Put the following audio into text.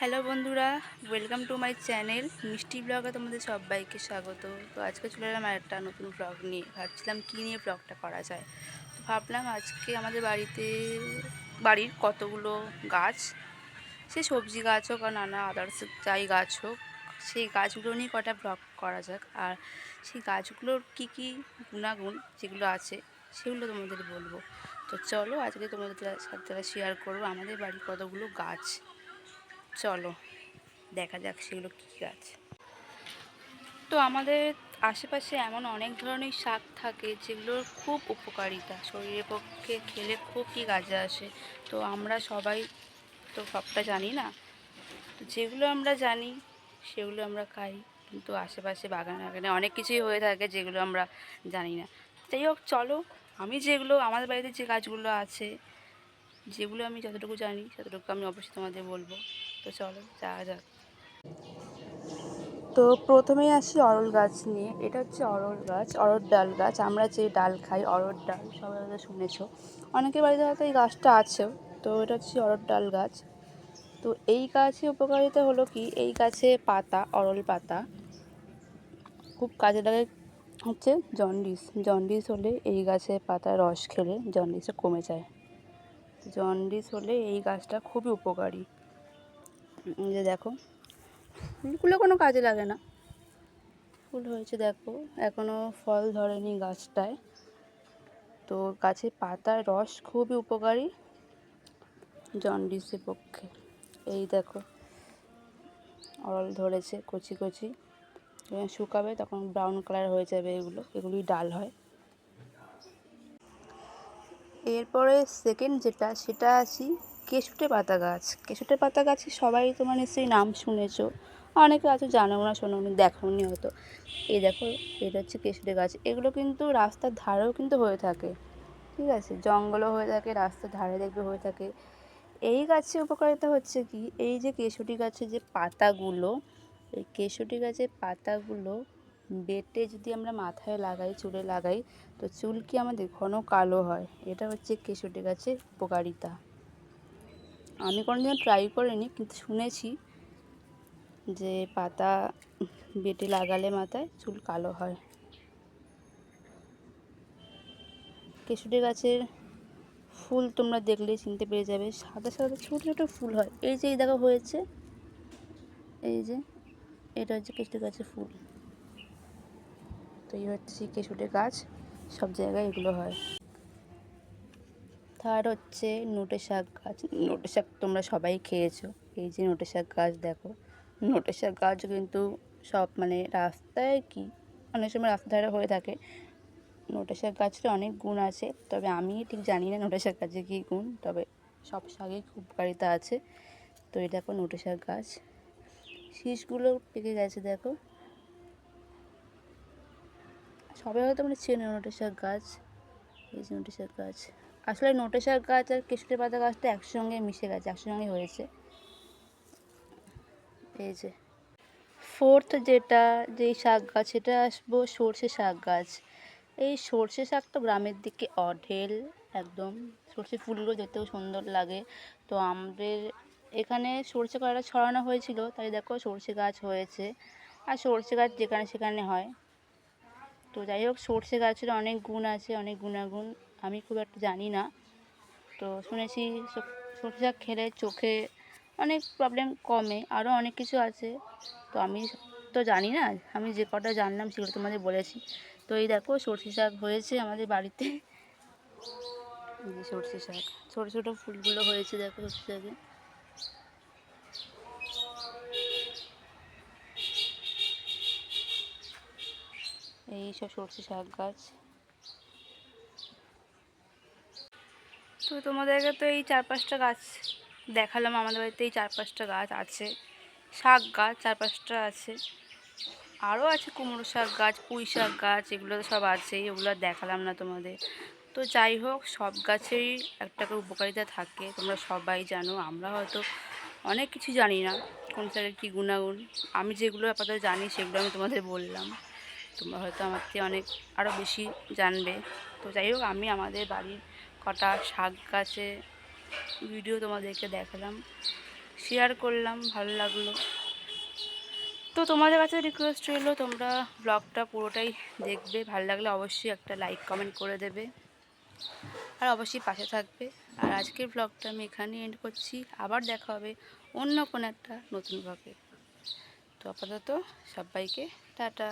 Hello বন্ধুরা, welcome to my channel মিষ্টি ব্লগে তোমাদের সবাইকে স্বাগত। তো আজকে চলে এলাম একটা নতুন ব্লগ নিয়ে। ভাবছিলাম কী নিয়ে ব্লগটা করা যায়। তো ভাবলাম আজকে আমাদের বাড়ির কতগুলো গাছ, সে সবজি গাছ হোক আর নানা আদার্স যাই গাছ হোক, সেই গাছগুলো নিয়ে কটা ব্লগ করা যাক। আর সেই গাছগুলোর কী কী গুণাগুণ যেগুলো আছে সেগুলো তোমাদের বলবো। তো চলো আজকে তোমাদের সাথে শেয়ার করবো আমাদের বাড়ির কতগুলো গাছ। চলো দেখা যাক সেগুলো কী গাছ। তো আমাদের আশেপাশে এমন অনেক ধরনের শাক থাকে যেগুলোর খুব উপকারিতা, শরীরের পক্ষে খেলে খুব কি কাজে আসে। তো আমরা সবাই তো সবটা জানি না, তো যেগুলো আমরা জানি সেগুলো আমরা খাই। কিন্তু আশেপাশে বাগানে অনেক কিছুই হয়ে থাকে যেগুলো আমরা জানি না। যাই হোক, চলো আমি যেগুলো আমাদের বাড়িতে যে গাছগুলো আছে, যেগুলো আমি যতটুকু জানি ততটুকু আমি অবশ্যই তোমাদের বলবো। তো চলো যাওয়া যাক। তো প্রথমেই আসি অরল গাছ নিয়ে। এটা হচ্ছে অরল গাছ, অরড় ডাল গাছ। আমরা যে ডাল খাই অরড় ডাল, সবাই হয়তো শুনেছো, অনেকের বাড়িতে হয়তো এই গাছটা আছেও। তো এটা হচ্ছে অরড় ডাল গাছ। তো এই গাছের উপকারিতা হলো কি, এই গাছে পাতা, অরল পাতা খুব কাজে লাগে। হচ্ছে জন্ডিস হলে এই গাছের পাতার রস খেলে জন্ডিসটা কমে যায়। জন্ডিস হলে এই গাছটা খুবই উপকারী। যে দেখো, ফুলগুলো কোনো কাজে লাগে না, ফুল হয়েছে দেখো, এখনও ফল ধরেনি গাছটায়। তো গাছের পাতার রস খুবই উপকারী জন্ডিসের পক্ষে। এই দেখো অরল ধরেছে কচি কচি, যখন শুকাবে তখন ব্রাউন কালার হয়ে যাবে। এগুলি ডাল হয়। এরপরে সেকেন্ড যেটা, সেটা আছি কেশুটে পাতা গাছ। কেশুটে পাতা গাছে সবাই তোমার নিশ্চয়ই নাম শুনেছো, অনেকে আছে জানো না, শোনোনি, দেখোনি হয়তো। এই দেখো, এটা হচ্ছে কেশুটে গাছ। এগুলো কিন্তু রাস্তার ধারেও কিন্তু হয়ে থাকে, ঠিক আছে, জঙ্গলও হয়ে থাকে, রাস্তার ধারে দেখবে হয়ে থাকে। এই গাছের উপকারিতা হচ্ছে কি, এই যে কেশুটি গাছের যে পাতাগুলো, এই কেশুটি গাছের পাতাগুলো বেটে যদি আমরা মাথায় লাগাই, চুলে লাগাই, তো চুল কি আমাদের ঘন কালো হয়। এটা হচ্ছে কেশুটি গাছের উপকারিতা। আমি কোনোদিনও ট্রাই করিনি, কিন্তু শুনেছি যে পাতা বেটে লাগালে মাথায় চুল কালো হয়। কেশুটি গাছের ফুল তোমরা দেখলেই চিনতে পেরে যাবে, সাদা সাদা ছোটো ছোটো ফুল হয়। এই যে এই দেখো হয়েছে, এই যে এটা হচ্ছে কেশুটে গাছের ফুল। তো এই হচ্ছে কেশুটে গাছ, সব জায়গায় এগুলো হয়। থার্ড হচ্ছে নোটে শাক গাছ। নোটে শাক তোমরা সবাই খেয়েছো। এই যে নোটে শাক গাছ দেখো, নোটে শাক গাছ কিন্তু সব মানে রাস্তায় কি অনেক সময় রাস্তার ধারে হয়ে থাকে। নোটে শাক গাছের অনেক গুণ আছে, তবে আমি ঠিক জানি না নোটে শাক গাছের কী গুণ, তবে সব শাকেই খুব উপকারিতা আছে। তো এই দেখো নোটে শাক গাছ, শীষগুলো পেকে গেছে দেখো। সবাই হয়তো মানে চেনে নোটে শাক গাছ। এই যে নোটে শাক গাছ, আসলে নোটে শাক গাছ আর কেশুটে পাতা গাছটা একসঙ্গে মিশে গেছে, একসঙ্গে হয়েছে। এই যে ফোর্থ যেই শাক গাছ, সেটা আসবো সর্ষে শাক গাছ। এই সর্ষে শাক তো গ্রামের দিকে অঢেল, একদম সর্ষে ফুলগুলো দেখতেও সুন্দর লাগে। তো আমাদের এখানে সর্ষে করাটা ছড়ানো হয়েছিল, তাই দেখো সর্ষে গাছ হয়েছে। আর সর্ষে গাছ যেখানে সেখানে হয়। তো যাই হোক, সর্ষে গাছের অনেক গুণ আছে, অনেক গুণাগুণ আমি খুব একটা জানি না। তো শুনেছি সর্ষে শাক খেলে চোখে অনেক প্রবলেম কমে, আরও অনেক কিছু আছে। তো আমি তো জানি না, আমি যে কটা জানলাম সেগুলো তোমাদের বলেছি। তো এই দেখো সর্ষে শাক হয়েছে আমাদের বাড়িতে। এই যে সর্ষে শাক, ছোটো ছোটো ফুলগুলো হয়েছে দেখো সর্ষে শাকে। এই সব সর্ষে শাক গাছ। তো তোমাদেরকে তো এই 4-5টা গাছ দেখালাম, আমাদের বাড়িতে এই 4-5টা গাছ আছে। শাক গাছ 4-5টা আছে, আরও আছে কুমড়ো শাক গাছ, পুঁই শাক গাছ, এগুলো তো সব আছেই, ওগুলো দেখালাম না তোমাদের। তো যাই হোক, সব গাছেই একটা করে উপকারিতা থাকে, তোমরা সবাই জানো। আমরা হয়তো অনেক কিছু জানি না, কোন শাকের কী গুণাগুণ। আমি যেগুলো আপাতত জানি সেগুলো আমি তোমাদের বললাম, তোমরা হয়তো আমার থেকে অনেক আরও বেশি জানবে। তো যাই হোক, আমি আমাদের বাড়ির কটা শাক গাছে ভিডিও তোমাদেরকে দেখালাম। শেয়ার করলাম, ভালো লাগলো। তো তোমাদের কাছে রিকোয়েস্ট রইলো তোমরা ব্লগটা পুরোটাই দেখবে, ভালো লাগলে অবশ্যই একটা লাইক কমেন্ট করে দেবে আর অবশ্যই পাশে থাকবে। আর আজকের ব্লগটা আমি এখানেই এন্ড করছি, আবার দেখা হবে অন্য কোনো একটা নতুন ব্লগে। তো আপাতত সবাইকে টাটা।